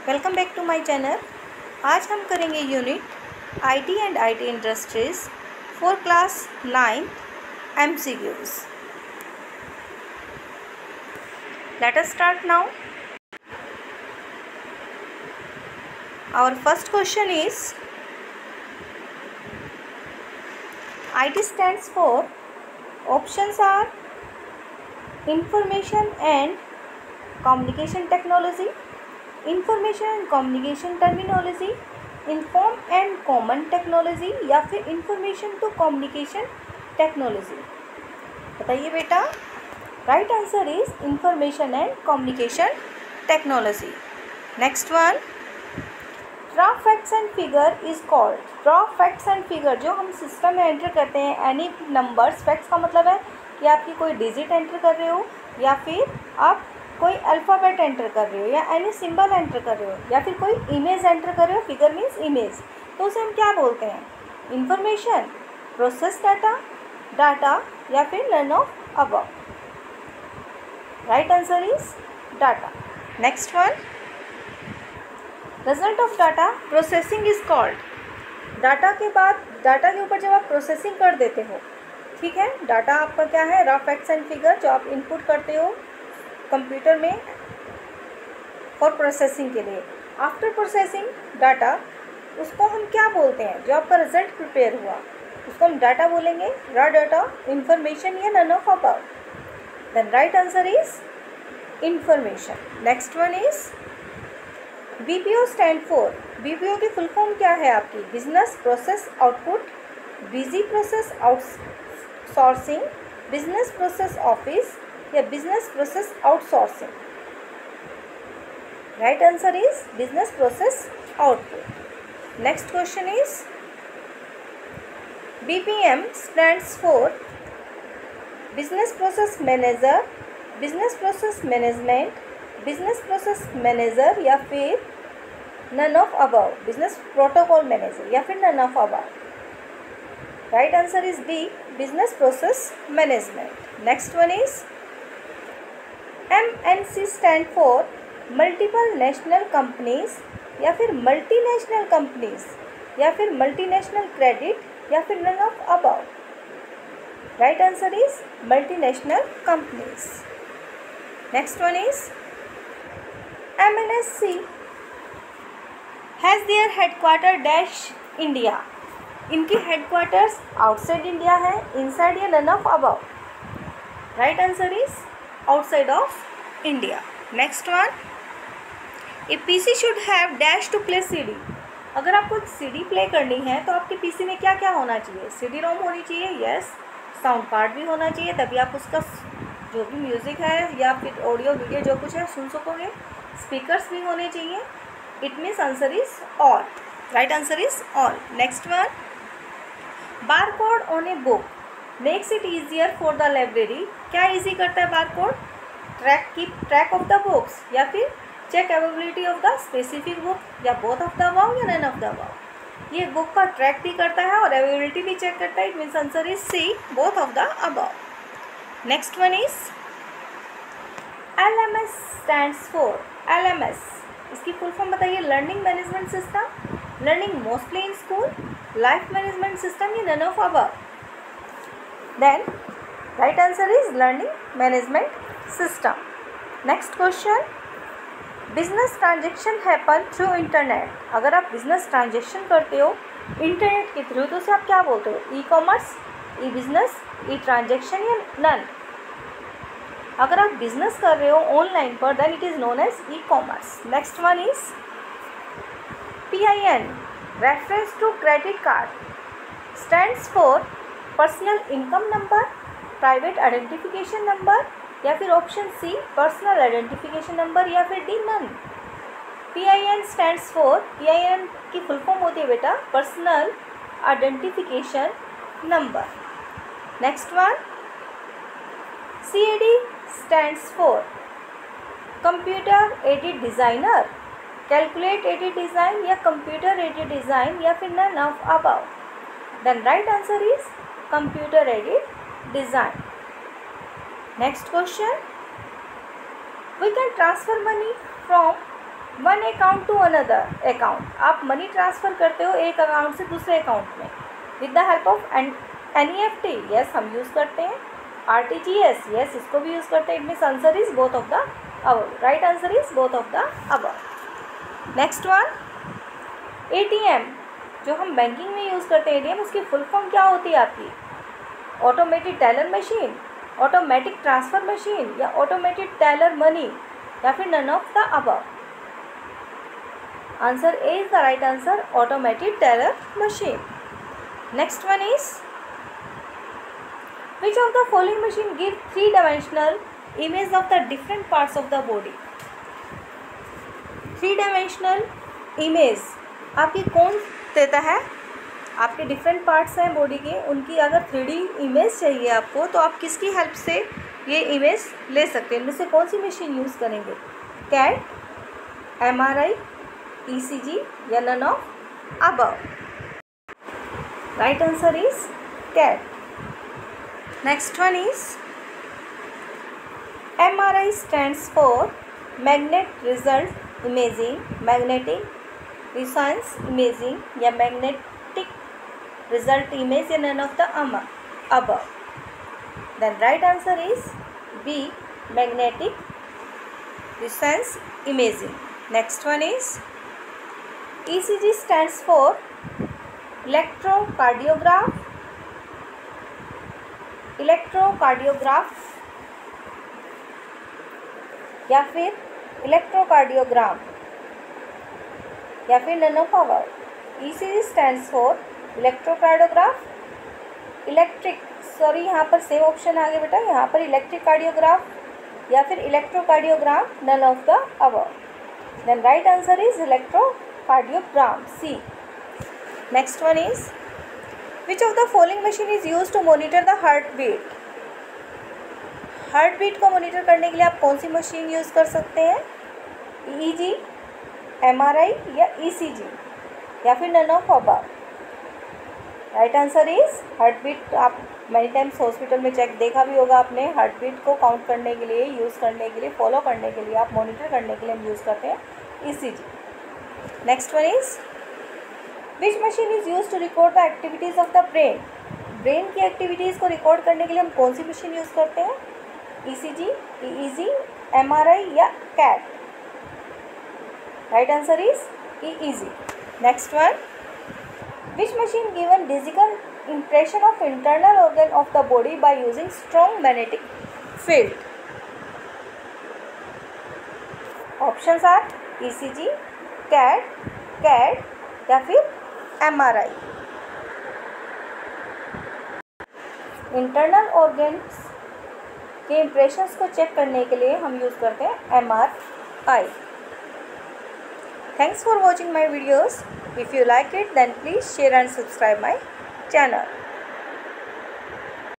Welcome back to my channel. आज हम करेंगे unit IT and IT industries for class 9 MCQs। Let us start now. Our first question is IT stands for options are information and communication technology, information and communication terminology, inform and common technology या फिर information to communication technology। बताइए बेटा। Right answer is information and communication technology। Next one, draw facts and figure is called. Draw facts and figure जो हम system में enter करते हैं any numbers. Facts का मतलब है कि आपकी कोई डिजिट एंटर कर रहे हो या फिर आप कोई अल्फ़ाबेट एंटर कर रहे हो या एनी सिंबल एंटर कर रहे हो या फिर कोई इमेज एंटर कर रहे हो। फिगर मीन्स इमेज, तो उसे हम क्या बोलते हैं? इंफॉर्मेशन, प्रोसेस डाटा, डाटा या फिर none of above. Right answer is data. Next one, result of data processing is called. Data के बाद डाटा के ऊपर जब आप प्रोसेसिंग कर देते हो, ठीक है, डाटा आपका क्या है? रॉ फैक्ट्स एंड फिगर जो आप इनपुट करते हो कंप्यूटर में फॉर प्रोसेसिंग के लिए। आफ्टर प्रोसेसिंग डाटा, उसको हम क्या बोलते हैं? जो आपका रिजल्ट प्रिपेयर हुआ उसको हम डाटा बोलेंगे, रॉ डाटा, इंफॉर्मेशन या none of above. Then right answer is information. Next one is BPO stand for. BPO की फुल फॉर्म क्या है आपकी? Business process output, busy process outsourcing, business process office या business process outsourcing. Right answer is business process output. Next question is BPM stands for business process manager, business process management, business process manager या फिर none of above. Business protocol manager या फिर none of above. Right answer is B, business process management. Next one is MNC stand for multiple national companies या फिर multinational companies या फिर multinational credit या फिर none of above. Right answer is multinational companies. Next one is MNC has their headquarter dash India. इनकी headquarters outside India है, inside या none of above. Right answer is outside of India. Next one, a PC should have dash to play CD। अगर आपको CD play करनी है तो आपके PC में क्या क्या होना चाहिए? CD-ROM होनी चाहिए, यस। साउंड पार्ट भी होना चाहिए, तभी आप उसका जो भी म्यूज़िक है या फिर ऑडियो वीडियो जो कुछ है सुन सकोगे। स्पीकर्स भी होने चाहिए। It means answer is all. Right answer is all. Next one, barcode on a book makes it easier for the library. क्या ईजी करता है barcode? Keep track of the books या फिर check availability of the specific book या both of the above या none of the above. ये book का track भी करता है और अवेलेबिलिटी भी चेक करता है। It means answer is C, both of the above. Next one is LMS stands for. LMS इसकी फुल फॉर्म बताइए। Learning management system, learning mostly in school, life management system या none of above. Then right answer is learning management system. Next question, business transaction happen through internet. अगर आप business transaction करते हो internet के through तो उसे आप क्या बोलते हो? E-commerce, e business, e transaction या नन। अगर आप बिजनेस कर रहे हो ऑनलाइन पर then it is known as e-commerce. Next one is PIN reference to credit card stands for personal income number, private identification number या फिर option C personal identification number या फिर D none. PIN stands for, PIN की full form होती है बेटा personal identification number. Next one, CAD stands for computer aided designer, calculate aided design या computer aided design या फिर none of above। Then right answer is computer aided design। Next question, we can transfer money from one account to another account, आप money transfer करते हो एक account से दूसरे account में with the help of NEFT, yes हम use करते हैं। RTGS, यस इसको भी यूज़ करते हैं। It means answer is both of the above, right answer is both of the above. Next one, ATM जो हम बैंकिंग में यूज़ करते हैं ATM, उसकी फुल फॉर्म क्या होती है आपकी? Automated teller machine, automatic transfer machine, या ऑटोमेटेड टेलर मनी, या फिर none of the above. Answer A is the right answer, automated teller machine. Next one is which of the following machine give three-dimensional image of the different parts of the body? Three-dimensional image आपकी कौन देता है? आपके different parts हैं body के, उनकी अगर 3D image चाहिए आपको तो आप किसकी हेल्प से ये इमेज ले सकते हैं? इनमें से कौन सी मशीन यूज़ करेंगे? कैट, MRI, ECG, या none of above? Right answer is CAT. Next one is MRI stands for magnetic result imaging, magnetic resonance imaging, या magnetic result image, या none of the above. Then right answer is B, magnetic resonance imaging. Next one is ECG stands for electrocardiograph, या फिर electrocardiogram, या फिर none of above. ECG stands for electrocardiograph, यहाँ पर same option आ गया बेटा, यहाँ पर इलेक्ट्रिक कार्डियोग्राफ या फिर electrocardiogram, none of the above. Then right answer is electrocardiogram, C। Next one is Which of the following machine is used to monitor the heart beat? Heart beat को monitor करने के लिए आप कौन सी machine use कर सकते हैं? EEG, MRI, या ECG, या फिर none of above? Right answer is heart beat. आप मेनी टाइम्स हॉस्पिटल में चेक देखा भी होगा आपने, हार्ट बीट को काउंट करने के लिए, यूज़ करने के लिए, फॉलो करने के लिए, आप मॉनिटर करने के लिए हम यूज़ करते हैं ECG। Next one is which machine is use to record the activities of the brain? Brain की एक्टिविटीज़ को रिकॉर्ड करने के लिए हम कौन सी मशीन यूज़ करते हैं? ECG, EEG, MRI, या कैट? Right answer is EEG। Next one, which machine given digital impression of internal organ of the body by using strong magnetic field? Options are ECG, CAT, या फिर MRI। Internal organs के impressions को check करने के लिए हम use करते हैं MRI। Thanks for watching my videos. If you like it, then please share and subscribe my channel.